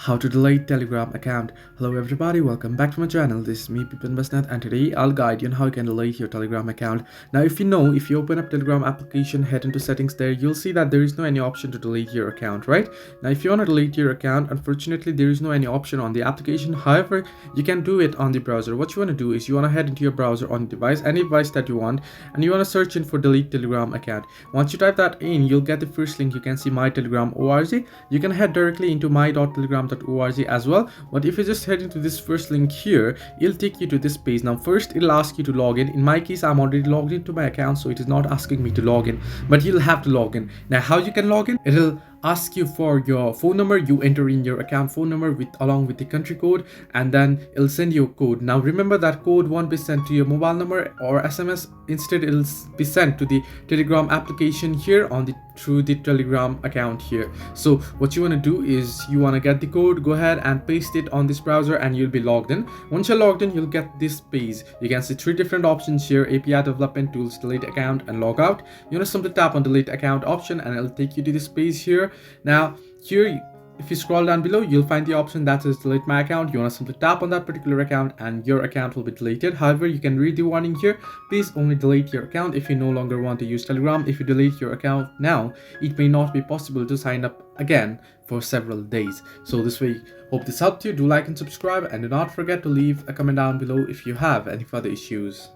How to delete Telegram account. Hello everybody, welcome back to my channel. This is me Pipin Basnet, and today I'll guide you on how you can delete your Telegram account. Now if you open up Telegram application, head into settings there, you'll see that there is no any option to delete your account, right? Now if you want to delete your account, unfortunately there is no any option on the application. However, you can do it on the browser. What you want to do is you want to head into your browser on device, any device that you want, and you want to search in for delete Telegram account. Once you type that in, you'll get the first link. You can see my Telegram org. You can head directly into my.telegram.org as well, but if you just head into this first link here, it'll take you to this page. Now first it'll ask you to log in. In my case, I'm already logged into my account, so it is not asking me to log in, but you'll have to log in. Now how you can log in? It'll ask you for your phone number. You enter in your account phone number along with the country code, and then it'll send you a code. Now remember that code won't be sent to your mobile number or SMS. Instead it'll be sent to the Telegram application here through the Telegram account here. So what you want to do is you want to get the code, go ahead and paste it on this browser, and you'll be logged in. Once you're logged in, you'll get this page. You can see three different options here: API development, tools, delete account, and log out. You want to simply tap on delete account option, and it'll take you to this page here. Now here, if you scroll down below, you'll find the option that says delete my account. You want to simply tap on that particular account and your account will be deleted. However, you can read the warning here: please only delete your account if you no longer want to use Telegram. If you delete your account now, it may not be possible to sign up again for several days. So this way, hope this helped you. Do like and subscribe, and do not forget to leave a comment down below if you have any further issues.